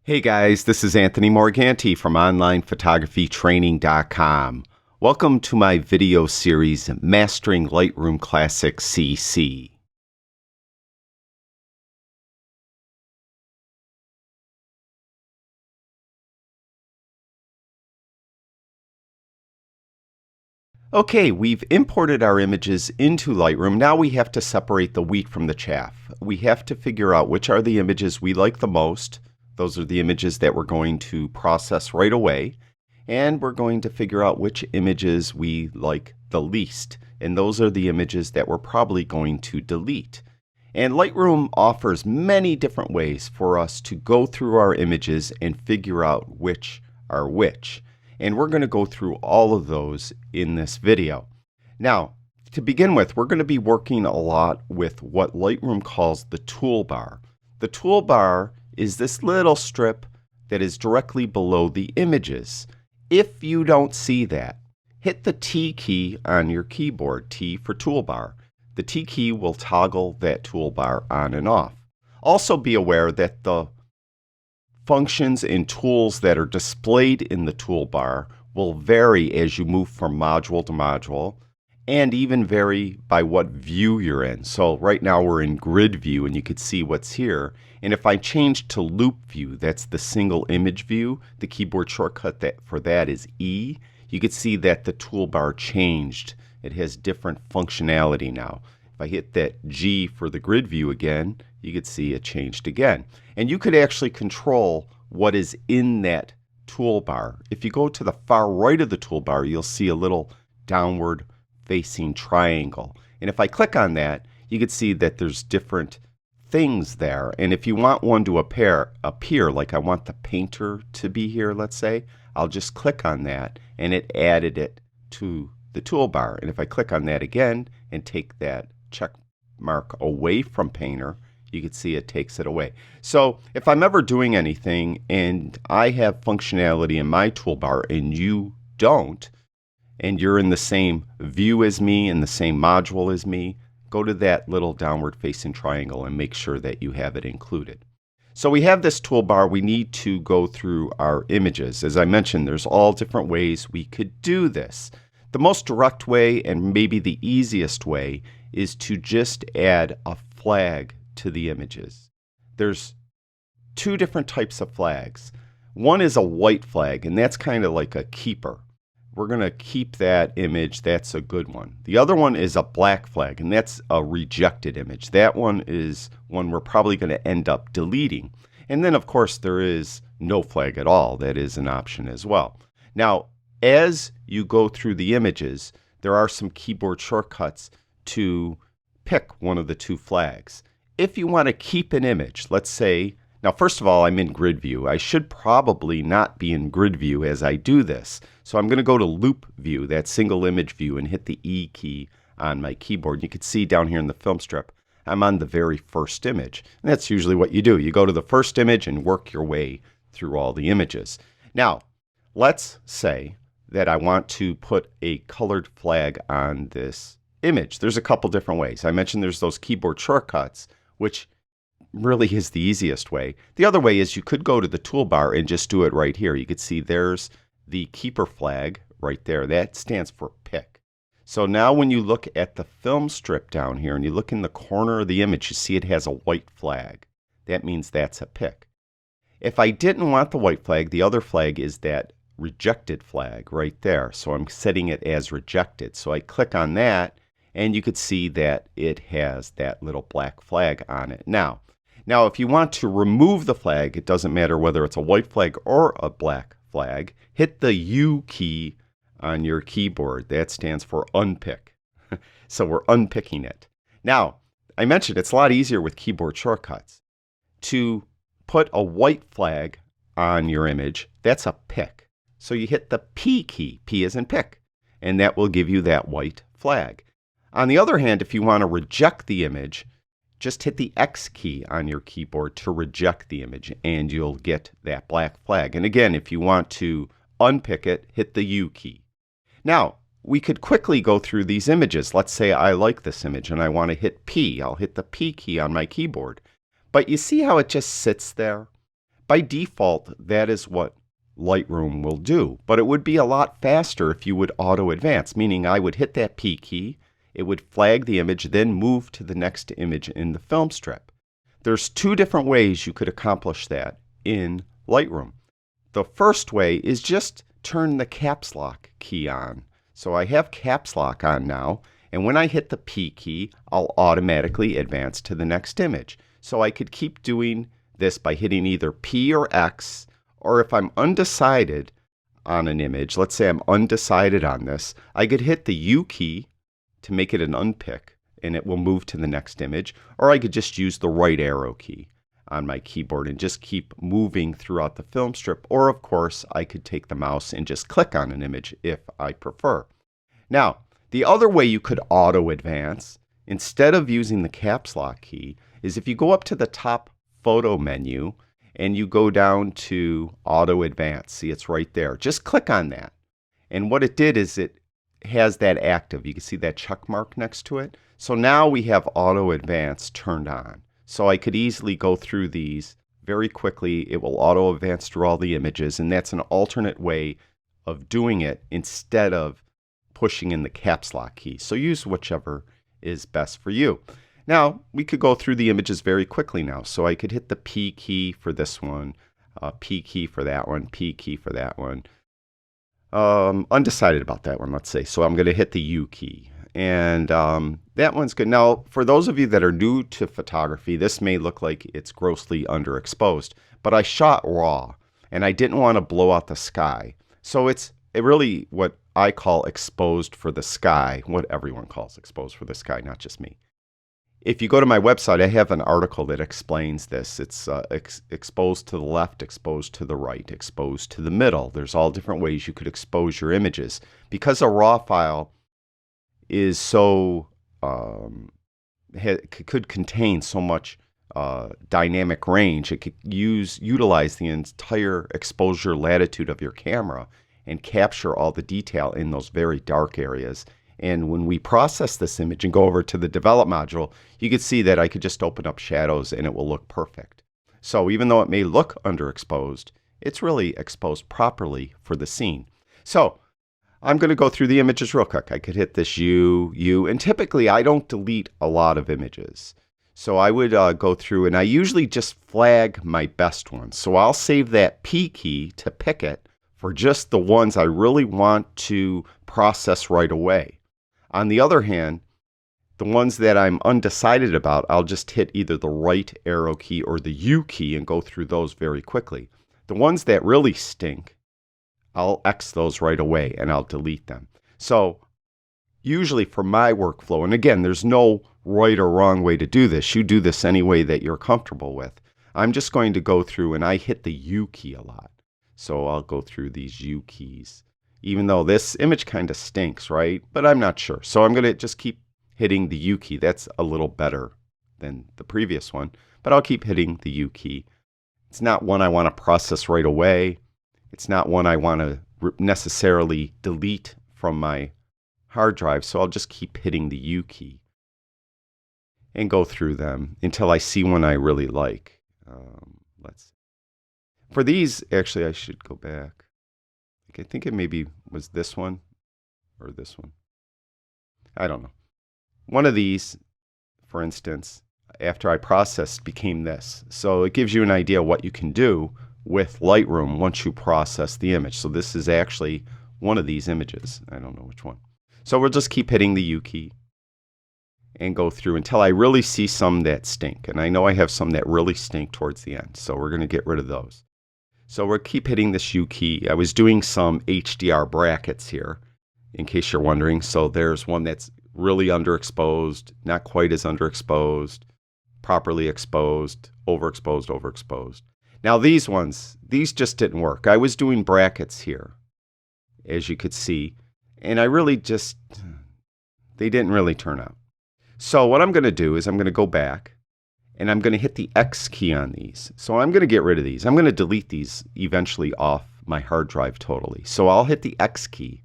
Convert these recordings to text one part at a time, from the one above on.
Hey guys, this is Anthony Morganti from OnlinePhotographyTraining.com. Welcome to my video series, Mastering Lightroom Classic CC. Okay, we've imported our images into Lightroom. Now we have to separate the wheat from the chaff. We have to figure out which are the images we like the most. Those are the images that we're going to process right away. And we're going to figure out which images we like the least. And those are the images that we're probably going to delete. And Lightroom offers many different ways for us to go through our images and figure out which are which. And we're going to go through all of those in this video. Now, to begin with, we're going to be working a lot with what Lightroom calls the toolbar. The toolbar is this little strip that is directly below the images. If you don't see that, hit the T key on your keyboard, T for toolbar. The T key will toggle that toolbar on and off. Also be aware that the functions and tools that are displayed in the toolbar will vary as you move from module to module, and even vary by what view you're in. So right now we're in grid view and you can see what's here. And if I change to loop view, that's the single image view, the keyboard shortcut for that is E. You can see that the toolbar changed. It has different functionality now. If I hit that G for the grid view again, you can see it changed again. And you could actually control what is in that toolbar. If you go to the far right of the toolbar, you'll see a little downward facing triangle. And if I click on that, you can see that there's different things there. And if you want one to appear, like I want the painter to be here, let's say, I'll just click on that and it added it to the toolbar. And if I click on that again and take that check mark away from painter, you can see it takes it away. So if I'm ever doing anything and I have functionality in my toolbar and you don't, and you're in the same view as me, in the same module as me, go to that little downward facing triangle and make sure that you have it included. So we have this toolbar. We need to go through our images. As I mentioned, there's all different ways we could do this. The most direct way, and maybe the easiest way, is to just add a flag to the images. There's two different types of flags. One is a white flag, and that's kind of like a keeper. We're going to keep that image. That's a good one. The other one is a black flag, and that's a rejected image. That one is one we're probably going to end up deleting. And then, of course, there is no flag at all. That is an option as well. Now, as you go through the images, there are some keyboard shortcuts to pick one of the two flags. If you want to keep an image, let's say, now first of all, I'm in grid view. I should probably not be in grid view as I do this. So I'm going to go to loop view, that single image view, and hit the E key on my keyboard. You can see down here in the film strip, I'm on the very first image. And that's usually what you do. You go to the first image and work your way through all the images. Now, let's say that I want to put a colored flag on this image. There's a couple different ways. I mentioned there's those keyboard shortcuts, which really is the easiest way. The other way is you could go to the toolbar and just do it right here. You could see there's the keeper flag right there. That stands for pick. So now when you look at the film strip down here and you look in the corner of the image, you see it has a white flag. That means that's a pick. If I didn't want the white flag, the other flag is that rejected flag right there. So I'm setting it as rejected. So I click on that and you could see that it has that little black flag on it. Now, if you want to remove the flag, it doesn't matter whether it's a white flag or a black flag, hit the U key on your keyboard. That stands for unpick. So we're unpicking it. Now, I mentioned it's a lot easier with keyboard shortcuts. To put a white flag on your image, that's a pick. So you hit the P key, P as in pick, and that will give you that white flag. On the other hand, if you want to reject the image, just hit the X key on your keyboard to reject the image and you'll get that black flag. And again, if you want to unpick it, hit the U key. Now, we could quickly go through these images. Let's say I like this image and I want to hit P. I'll hit the P key on my keyboard. But you see how it just sits there? By default, that is what Lightroom will do, but it would be a lot faster if you would auto advance, meaning I would hit that P key, it would flag the image, then move to the next image in the film strip. There's two different ways you could accomplish that in Lightroom. The first way is just turn the caps lock key on. So I have caps lock on now, and when I hit the P key, I'll automatically advance to the next image. So I could keep doing this by hitting either P or X, or if I'm undecided on an image, let's say I'm undecided on this, I could hit the U key to make it an unpick, and it will move to the next image, or I could just use the right arrow key on my keyboard and just keep moving throughout the film strip, or of course I could take the mouse and just click on an image if I prefer. Now, the other way you could auto advance, instead of using the caps lock key, is if you go up to the top photo menu and you go down to auto advance. See, it's right there. Just click on that. And what it did is it has that active. You can see that check mark next to it. So now we have auto advance turned on. So I could easily go through these very quickly. It will auto advance through all the images, and that's an alternate way of doing it instead of pushing in the caps lock key. So use whichever is best for you. Now, we could go through the images very quickly now. So I could hit the P key for this one, P key for that one, P key for that one. Undecided about that one, let's say. So I'm going to hit the U key. And that one's good. Now, for those of you that are new to photography, this may look like it's grossly underexposed. But I shot raw, and I didn't want to blow out the sky. So it's really what I call exposed for the sky, what everyone calls exposed for the sky, not just me. If you go to my website, I have an article that explains this. It's exposed to the left, exposed to the right, exposed to the middle. There's all different ways you could expose your images. Because a RAW file is so, could contain so much dynamic range, it could utilize the entire exposure latitude of your camera and capture all the detail in those very dark areas. And when we process this image and go over to the develop module, you can see that I could just open up shadows and it will look perfect. So even though it may look underexposed, it's really exposed properly for the scene. So I'm going to go through the images real quick. I could hit this U, and typically I don't delete a lot of images. So I would go through, and I usually just flag my best ones. So I'll save that P key to pick it for just the ones I really want to process right away. On the other hand, the ones that I'm undecided about, I'll just hit either the right arrow key or the U key and go through those very quickly. The ones that really stink, I'll X those right away and I'll delete them. So usually for my workflow, and again, there's no right or wrong way to do this. You do this any way that you're comfortable with. I'm just going to go through, and I hit the U key a lot. So I'll go through these U keys. Even though this image kind of stinks, right? But I'm not sure. So I'm going to just keep hitting the U key. That's a little better than the previous one. But I'll keep hitting the U key. It's not one I want to process right away. It's not one I want to necessarily delete from my hard drive. So I'll just keep hitting the U key and go through them until I see one I really like. Let's see. For these, actually, I should go back. I think it maybe was this one or this one. I don't know. One of these, for instance, after I processed, became this. So it gives you an idea what you can do with Lightroom once you process the image. So this is actually one of these images. I don't know which one. So we'll just keep hitting the U key and go through until I really see some that stink. And I know I have some that really stink towards the end. So we're going to get rid of those. So we'll keep hitting this U key. I was doing some HDR brackets here, in case you're wondering. So there's one that's really underexposed, not quite as underexposed, properly exposed, overexposed. Now these ones, these just didn't work. I was doing brackets here, as you could see, and I really just, they didn't really turn out. So what I'm going to do is I'm going to go back, and I'm going to hit the X key on these. So I'm going to get rid of these. I'm going to delete these eventually off my hard drive totally. So I'll hit the X key.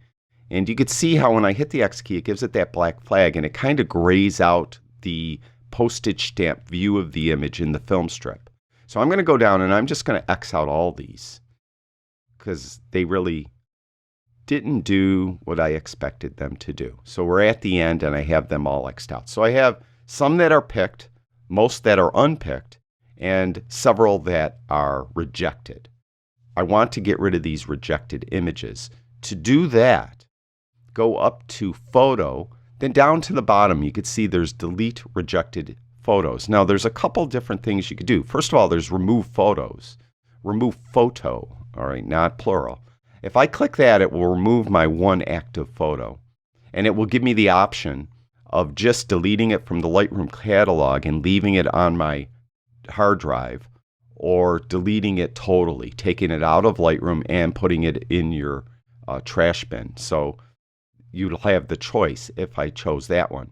And you can see how when I hit the X key, it gives it that black flag, and it kind of grays out the postage stamp view of the image in the film strip. So I'm going to go down and I'm just going to X out all these because they really didn't do what I expected them to do. So we're at the end and I have them all X'd out. So I have some that are picked, most that are unpicked, and several that are rejected. I want to get rid of these rejected images. To do that, go up to Photo, then down to the bottom you can see there's Delete Rejected Photos. Now there's a couple different things you could do. First of all, there's Remove Photos. Remove Photo, all right, not plural. If I click that, it will remove my one active photo. And it will give me the option of just deleting it from the Lightroom catalog and leaving it on my hard drive, or deleting it totally, taking it out of Lightroom and putting it in your trash bin. So you'll have the choice if I chose that one.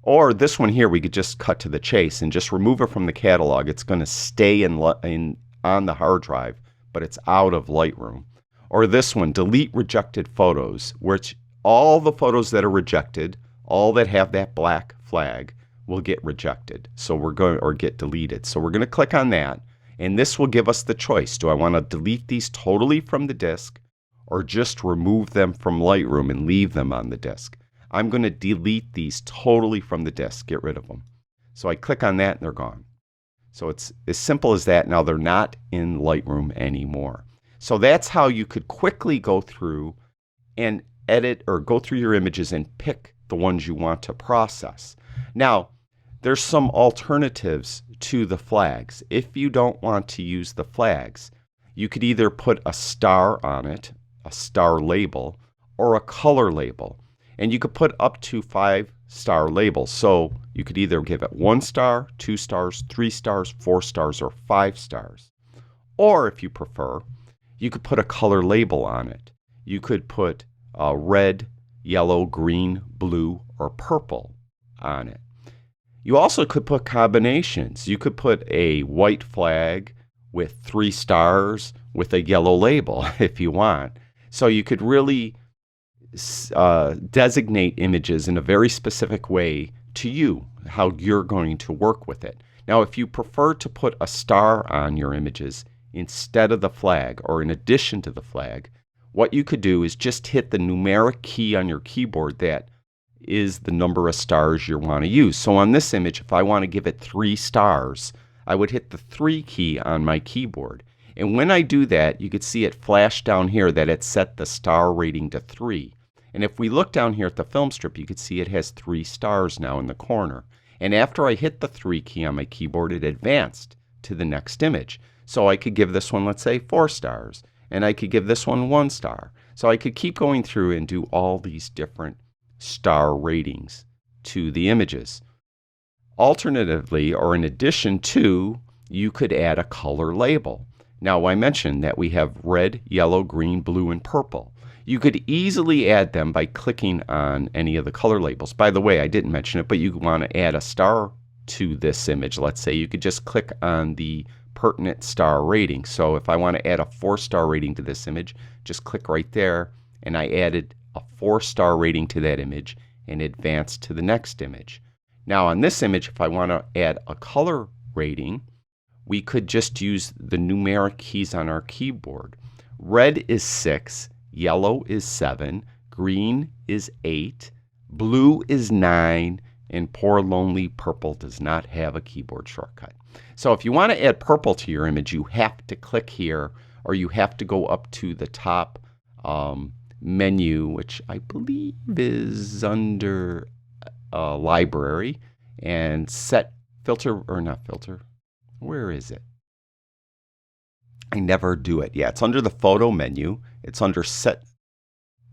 Or this one here, we could just cut to the chase and just remove it from the catalog. It's going to stay on the hard drive, but it's out of Lightroom. Or this one, Delete Rejected Photos, which all the photos that are rejected, all that have that black flag, will get rejected. So we're going, or get deleted. So we're going to click on that, and this will give us the choice. Do I want to delete these totally from the disk, or just remove them from Lightroom and leave them on the disk? I'm going to delete these totally from the disk, get rid of them. So I click on that and they're gone. So it's as simple as that. Now they're not in Lightroom anymore. So that's how you could quickly go through and edit or go through your images and pick the ones you want to process. Now, there's some alternatives to the flags. If you don't want to use the flags, you could either put a star on it, a star label, or a color label. And you could put up to 5-star labels. So you could either give it 1 star, 2 stars, 3 stars, 4 stars, or 5 stars. Or if you prefer, you could put a color label on it. You could put red, yellow, green, blue, or purple on it. You also could put combinations. You could put a white flag with 3 stars with a yellow label if you want. So you could really designate images in a very specific way to you, how you're going to work with it. Now, if you prefer to put a star on your images instead of the flag, or in addition to the flag, what you could do is just hit the numeric key on your keyboard that is the number of stars you want to use. So on this image, if I want to give it 3 stars, I would hit the 3 key on my keyboard. And when I do that, you could see it flash down here that it set the star rating to 3. And if we look down here at the film strip, you could see it has 3 stars now in the corner. And after I hit the 3 key on my keyboard, it advanced to the next image. So I could give this one, let's say, 4 stars. And I could give this one 1 star. So I could keep going through and do all these different star ratings to the images. Alternatively, or in addition to, you could add a color label. Now, I mentioned that we have red, yellow, green, blue, and purple. You could easily add them by clicking on any of the color labels. By the way, I didn't mention it, but you want to add a star to this image. Let's say you could just click on the pertinent star rating. So if I want to add a 4-star rating to this image, just click right there, and I added a 4-star rating to that image and advanced to the next image. Now on this image, if I want to add a color rating, we could just use the numeric keys on our keyboard. Red is 6, yellow is 7, green is 8, blue is 9, and poor lonely purple does not have a keyboard shortcut. So if you want to add purple to your image, you have to click here, or you have to go up to the top menu, which I believe is under library, and set filter, or not filter, where is it? I never do it. Yeah, it's under the photo menu. It's under set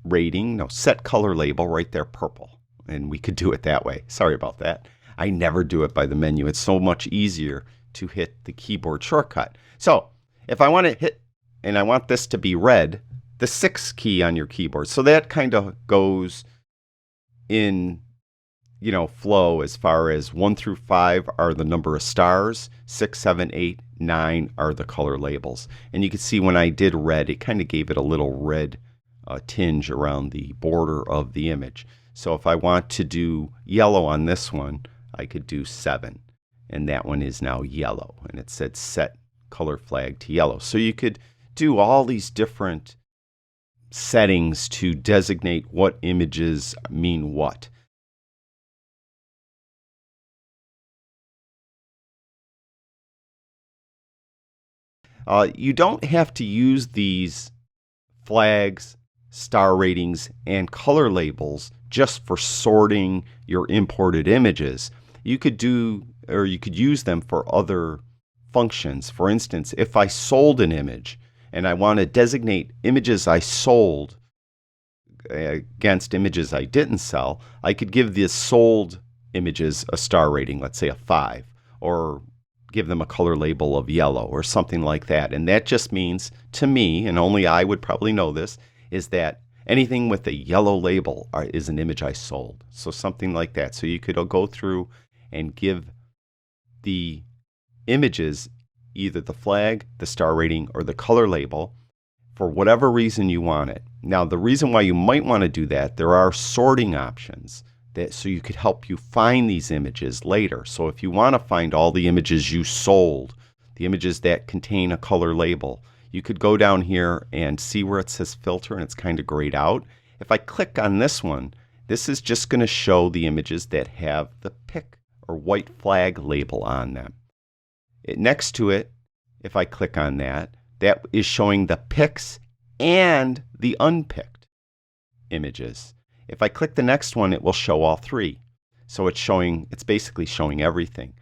rating, no, set color label right there, purple. And we could do it that way. Sorry about that. I never do it by the menu. It's so much easier to hit the keyboard shortcut. So if I want to hit, and I want this to be red, the 6 key on your keyboard. So that kind of goes in, you know, flow as far as 1 through 5 are the number of stars, 6, 7, 8, 9 are the color labels. And you can see when I did red, it kind of gave it a little red tinge around the border of the image. So if I want to do yellow on this one, I could do 7. And that one is now yellow. And it said set color flag to yellow. So you could do all these different settings to designate what images mean what. You don't have to use these flags, star ratings, and color labels just for sorting your imported images. You could use them for other functions. For instance, if I sold an image and I want to designate images I sold against images I didn't sell, I could give the sold images a star rating, let's say a 5, or give them a color label of yellow or something like that. And that just means to me, and only I would probably know this, is that anything with a yellow label is an image I sold. So something like that. So you could go through and give the images either the flag, the star rating, or the color label for whatever reason you want it. Now, the reason why you might want to do that, there are sorting options so you could help you find these images later. So if you want to find all the images you sold, the images that contain a color label, you could go down here and see where it says filter, and it's kind of grayed out. If I click on this one, this is just going to show the images that have the pick or white flag label on them. Next to it, if I click on that, that is showing the picks and the unpicked images. If I click the next one, it will show all three. So it's basically showing everything.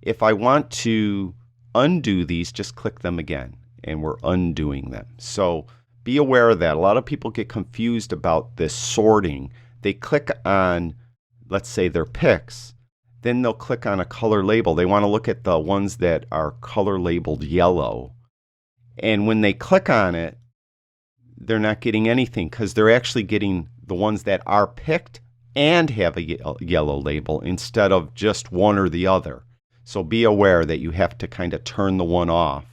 If I want to undo these, just click them again, and we're undoing them. So be aware of that. A lot of people get confused about this sorting. They click on, let's say, their picks. Then they'll click on a color label. They want to look at the ones that are color labeled yellow. And when they click on it, they're not getting anything because they're actually getting the ones that are picked and have a yellow label instead of just one or the other. So be aware that you have to kind of turn the one off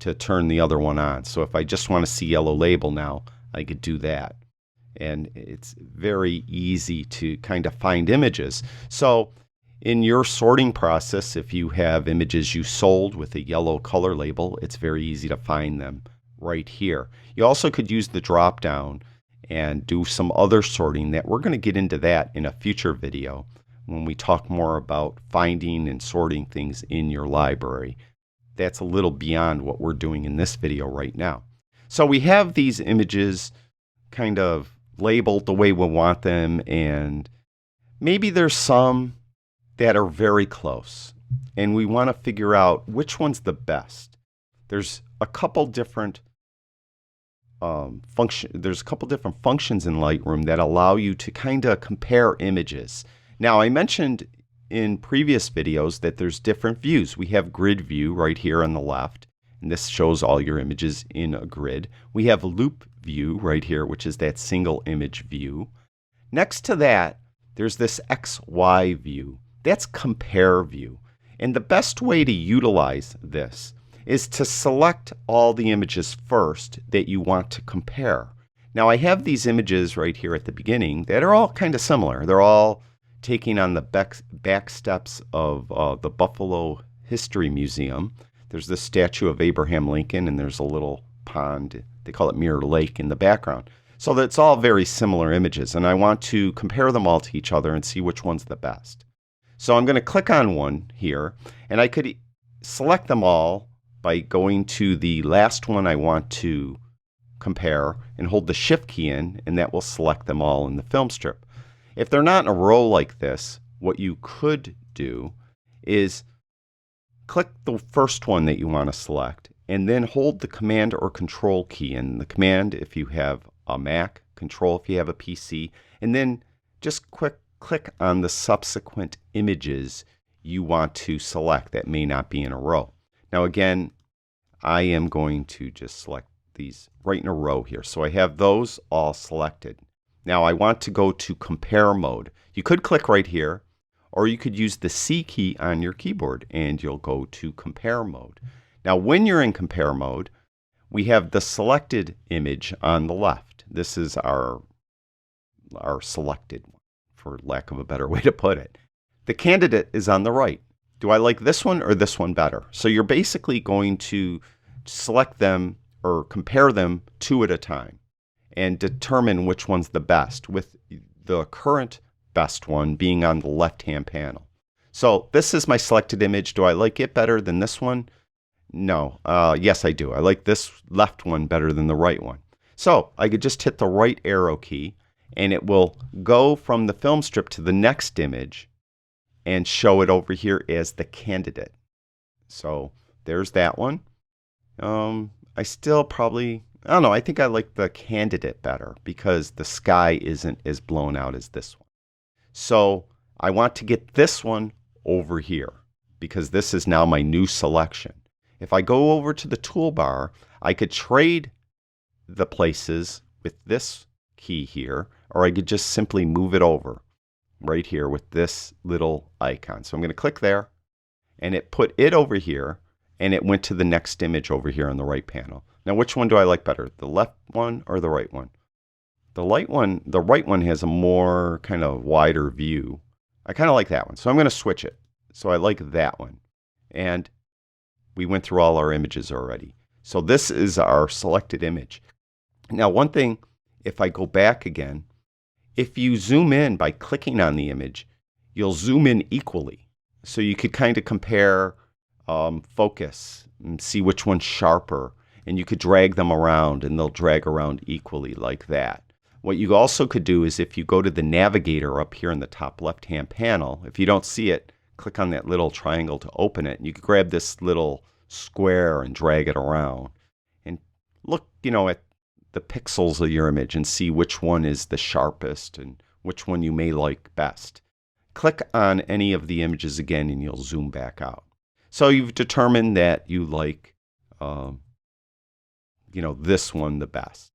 to turn the other one on. So if I just want to see yellow label now, I could do that. And it's very easy to kind of find images. So in your sorting process, if you have images you sold with a yellow color label, it's very easy to find them right here. You also could use the drop down and do some other sorting that we're going to get into that in a future video when we talk more about finding and sorting things in your library. That's a little beyond what we're doing in this video right now. So we have these images kind of labeled the way we want them, and maybe there's some that are very close, and we want to figure out which one's the best. There's a couple different functions in Lightroom that allow you to kind of compare images. Now, I mentioned in previous videos that there's different views. We have grid view right here on the left, and this shows all your images in a grid. We have loop view right here, which is that single image view. Next to that, there's this XY view. That's compare view. And the best way to utilize this is to select all the images first that you want to compare. Now, I have these images right here at the beginning that are all kind of similar. They're all taking on the back steps of the Buffalo History Museum. There's this statue of Abraham Lincoln, and there's a little pond, they call it Mirror Lake, in the background. So that's all very similar images, and I want to compare them all to each other and see which one's the best. So I'm going to click on one here, and I could select them all by going to the last one I want to compare and hold the Shift key in, and that will select them all in the film strip. If they're not in a row like this, what you could do is click the first one that you want to select, and then hold the Command or Control key in. The Command if you have a Mac, Control if you have a PC, and then just click on the subsequent images you want to select that may not be in a row. Now again, I am going to just select these right in a row here. So I have those all selected. Now I want to go to compare mode. You could click right here, or you could use the C key on your keyboard and you'll go to compare mode. Now when you're in compare mode, we have the selected image on the left. This is our selected one, for lack of a better way to put it. The candidate is on the right. Do I like this one or this one better? So you're basically going to select them or compare them two at a time and determine which one's the best, with the current best one being on the left-hand panel. So this is my selected image. Do I like it better than this one? No. Yes, I do. I like this left one better than the right one. So I could just hit the right arrow key and it will go from the film strip to the next image and show it over here as the candidate. So there's that one. I still probably, I don't know, I think I like the candidate better because the sky isn't as blown out as this one. So I want to get this one over here because this is now my new selection. If I go over to the toolbar, I could trade the places with this key here, or I could just simply move it over right here with this little icon. So I'm going to click there, and it put it over here, and it went to the next image over here on the right panel. Now, which one do I like better, the left one or the right one? The right one has a more kind of wider view. I kind of like that one, so I'm going to switch it. So I like that one. And we went through all our images already. So this is our selected image. Now, one thing, if I go back again, if you zoom in by clicking on the image, you'll zoom in equally. So you could kind of compare focus and see which one's sharper. And you could drag them around and they'll drag around equally like that. What you also could do is if you go to the navigator up here in the top left-hand panel, if you don't see it, click on that little triangle to open it. And you could grab this little square and drag it around. And look, at the pixels of your image and see which one is the sharpest and which one you may like best. Click on any of the images again and you'll zoom back out. So you've determined that you like this one the best.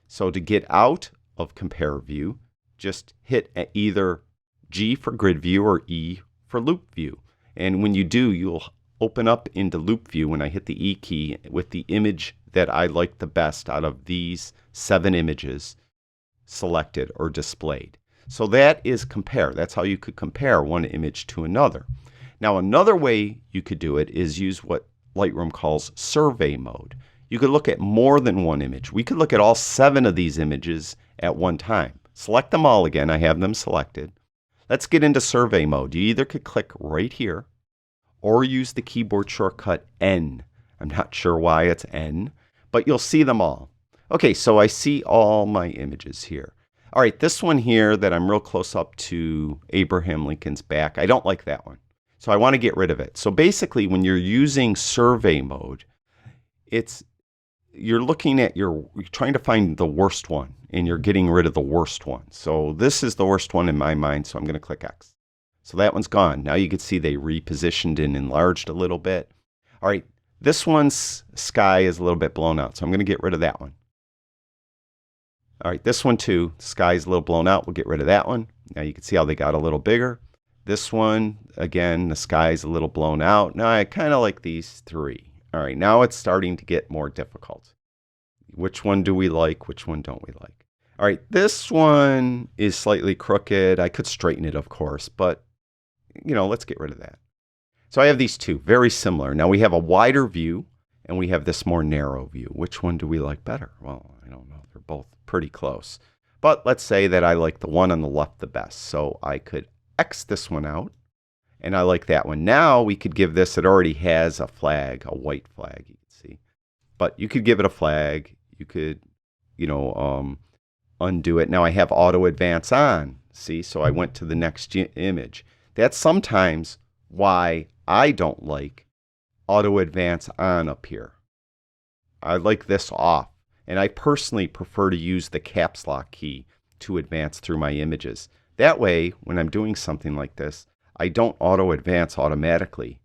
So to get out of compare view, just hit either G for grid view or E for loop view. And when you do, you'll open up into loop view when I hit the E key with the image that I like the best out of these 7 images selected or displayed. So that is compare. That's how you could compare one image to another. Now, another way you could do it is use what Lightroom calls survey mode. You could look at more than one image. We could look at all 7 of these images at one time. Select them all again. I have them selected. Let's get into survey mode. You either could click right here or use the keyboard shortcut N. I'm not sure why it's N, but you'll see them all. Okay, so I see all my images here. All right, this one here that I'm real close up to Abraham Lincoln's back, I don't like that one. So I want to get rid of it. So basically, when you're using survey mode, you're looking at you're trying to find the worst one, and you're getting rid of the worst one. So this is the worst one in my mind, so I'm going to click X. So that one's gone. Now you can see they repositioned and enlarged a little bit. All right, this one's sky is a little bit blown out, so I'm going to get rid of that one. All right, this one too, the sky is a little blown out. We'll get rid of that one. Now you can see how they got a little bigger. This one, again, the sky is a little blown out. Now I kind of like these 3. All right, now it's starting to get more difficult. Which one do we like? Which one don't we like? All right, this one is slightly crooked. I could straighten it, of course, but let's get rid of that. So I have these 2, very similar. Now we have a wider view and we have this more narrow view. Which one do we like better? Well, I don't know. They're both pretty close. But let's say that I like the one on the left the best. So I could X this one out, and I like that one. Now we could give this, it already has a flag, a white flag, you can see. But you could give it a flag. You could, undo it. Now I have auto advance on, see? So I went to the next image. That's sometimes why I don't like auto advance on up here. I like this off. And I personally prefer to use the caps lock key to advance through my images. That way, when I'm doing something like this, I don't auto advance automatically.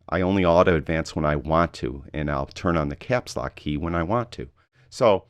I only auto advance when I want to, and I'll turn on the caps lock key when I want to. So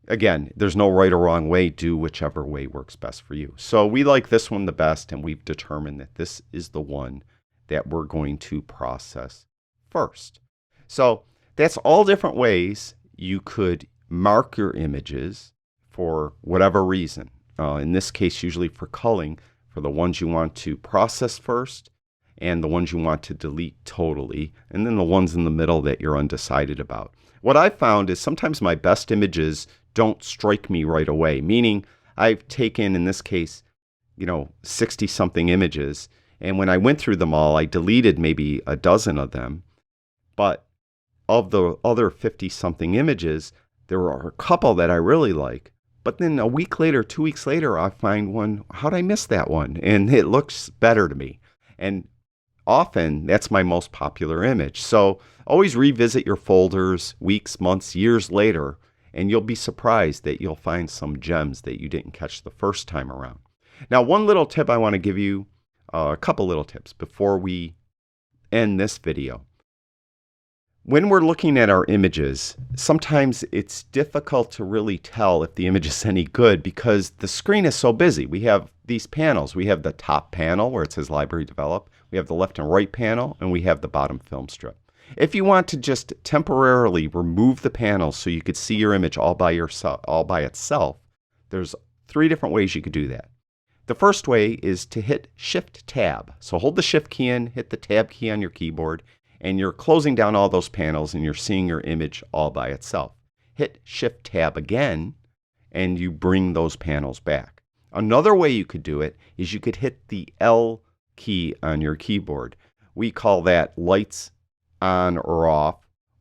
again, there's no right or wrong way. Do whichever way works best for you. So we like this one the best, and we've determined that this is the one that we're going to process first. So that's all different ways you could mark your images for whatever reason. In this case, usually for culling, for the ones you want to process first, and the ones you want to delete totally, and then the ones in the middle that you're undecided about. What I've found is sometimes my best images don't strike me right away, meaning I've taken, in this case, 60 something images, and when I went through them all, I deleted maybe a dozen of them, but of the other 50 something images, there are a couple that I really like. But then a week later, 2 weeks later, I find one, how'd I miss that one? And it looks better to me. And often that's my most popular image. So always revisit your folders weeks, months, years later, and you'll be surprised that you'll find some gems that you didn't catch the first time around. Now, one little tip I want to give you, a couple little tips before we end this video. When we're looking at our images, sometimes it's difficult to really tell if the image is any good because the screen is so busy. We have these panels. We have the top panel where it says Library Develop. We have the left and right panel, and we have the bottom film strip. If you want to just temporarily remove the panels so you could see your image all by itself, there's 3 different ways you could do that. The first way is to hit Shift-Tab. So hold the Shift key in, hit the Tab key on your keyboard, and you're closing down all those panels and you're seeing your image all by itself. Hit Shift-Tab again, and you bring those panels back. Another way you could do it is you could hit the L key on your keyboard. We call that lights on or off,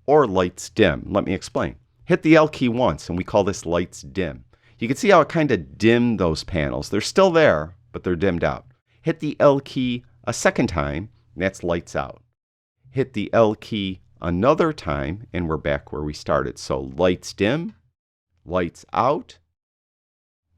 or lights dim. Let me explain. Hit the L key once, and we call this lights dim. You can see how it kind of dimmed those panels. They're still there, but they're dimmed out. Hit the L key a second time, and that's lights out. Hit the L key another time, and we're back where we started. So lights dim, lights out,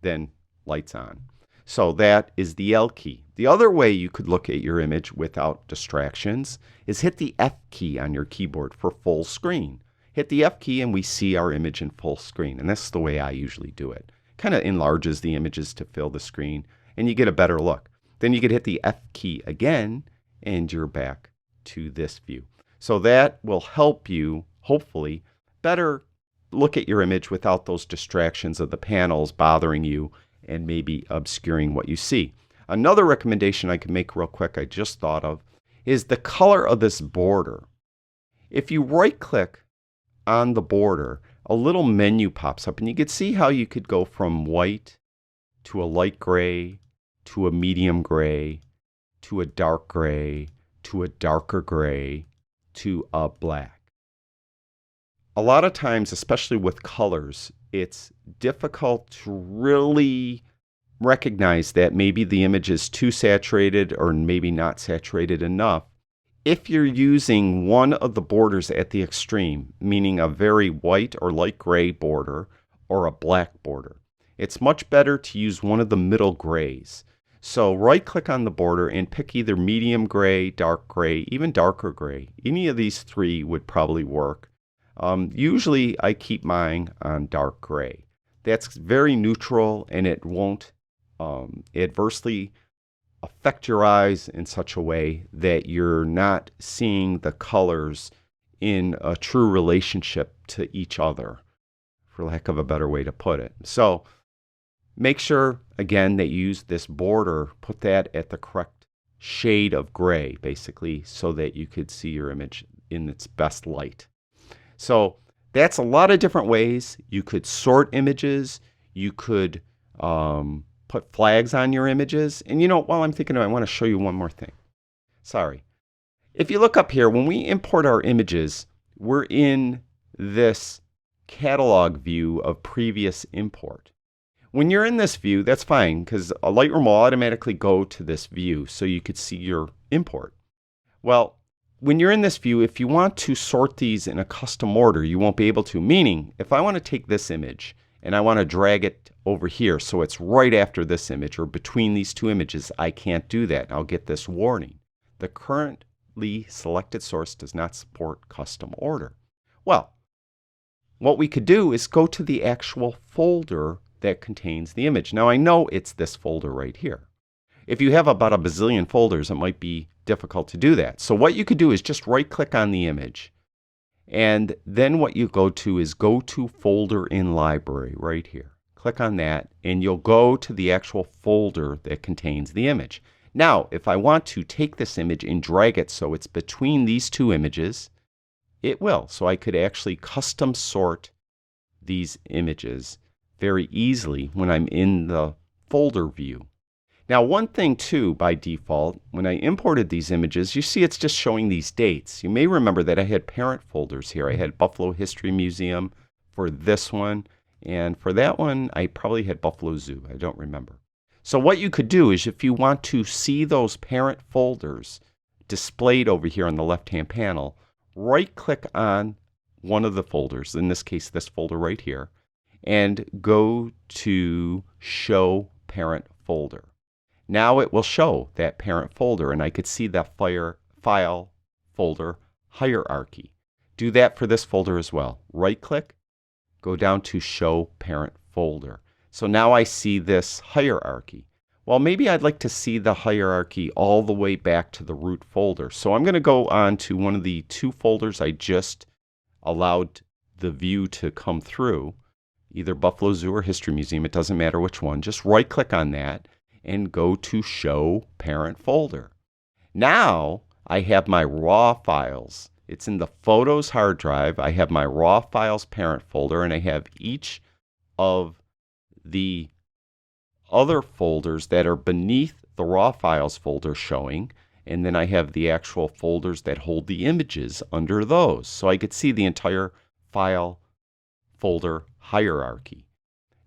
then lights on. So that is the L key. The other way you could look at your image without distractions is hit the F key on your keyboard for full screen. Hit the F key and we see our image in full screen. And that's the way I usually do it. Kind of enlarges the images to fill the screen and you get a better look. Then you could hit the F key again and you're back to this view. So that will help you, hopefully, better look at your image without those distractions of the panels bothering you and maybe obscuring what you see. Another recommendation I can make real quick, I just thought of, is the color of this border. If you right-click on the border, a little menu pops up, and you can see how you could go from white to a light gray, to a medium gray, to a dark gray, to a darker gray, to a black. A lot of times, especially with colors, it's difficult to really recognize that maybe the image is too saturated or maybe not saturated enough if you're using one of the borders at the extreme, meaning a very white or light gray border or a black border. It's much better to use one of the middle grays. So right-click on the border and pick either medium gray, dark gray, even darker gray. Any of these 3 would probably work. Usually I keep mine on dark gray. That's very neutral and it won't adversely affect your eyes in such a way that you're not seeing the colors in a true relationship to each other, for lack of a better way to put it. So make sure, again, that you use this border, put that at the correct shade of gray, basically, so that you could see your image in its best light. So that's a lot of different ways. You could sort images. You could put flags on your images. And while I'm thinking of it, I want to show you one more thing. Sorry. If you look up here, when we import our images, we're in this catalog view of previous import. When you're in this view, that's fine because a Lightroom will automatically go to this view so you could see your import. Well, when you're in this view, if you want to sort these in a custom order, you won't be able to. Meaning, if I want to take this image and I want to drag it over here so it's right after this image or between these 2 images, I can't do that. I'll get this warning. The currently selected source does not support custom order. Well, what we could do is go to the actual folder that contains the image. Now I know it's this folder right here. If you have about a bazillion folders, it might be difficult to do that. So what you could do is just right-click on the image, and then what you go to is go to folder in library right here. Click on that, and you'll go to the actual folder that contains the image. Now, if I want to take this image and drag it so it's between these two images, it will. So I could actually custom sort these images very easily when I'm in the folder view. Now, one thing too, by default, when I imported these images, you see it's just showing these dates. You may remember that I had parent folders here. I had Buffalo History Museum for this one, and for that one, I probably had Buffalo Zoo. I don't remember. So what you could do is if you want to see those parent folders displayed over here on the left-hand panel, right-click on one of the folders, in this case, this folder right here, and go to Show Parent Folder. Now it will show that parent folder, and I could see that file folder hierarchy. Do that for this folder as well. Right-click, go down to Show Parent Folder. So now I see this hierarchy. Well, maybe I'd like to see the hierarchy all the way back to the root folder. So I'm going to go on to one of the two folders I just allowed the view to come through, either Buffalo Zoo or History Museum. It doesn't matter which one. Just right-click on that and go to Show Parent Folder. Now I have my raw files. It's in the Photos hard drive. I have my raw files parent folder, and I have each of the other folders that are beneath the raw files folder showing, and then I have the actual folders that hold the images under those. So I could see the entire file folder hierarchy.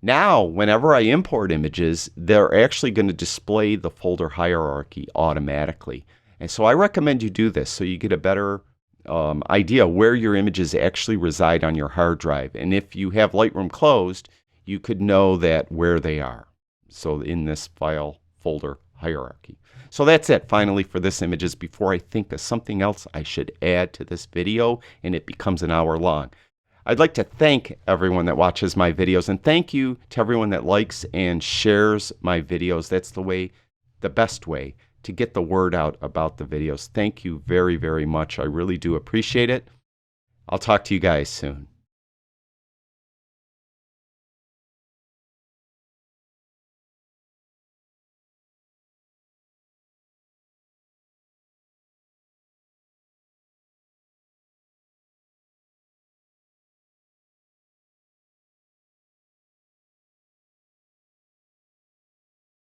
Now, whenever I import images, they're actually going to display the folder hierarchy automatically. And so I recommend you do this so you get a better idea where your images actually reside on your hard drive. And if you have Lightroom closed, you could know that where they are. So in this file folder hierarchy. So that's it finally for this images before I think of something else I should add to this video and it becomes an hour long. I'd like to thank everyone that watches my videos, and thank you to everyone that likes and shares my videos. That's the best way to get the word out about the videos. Thank you very, very much. I really do appreciate it. I'll talk to you guys soon.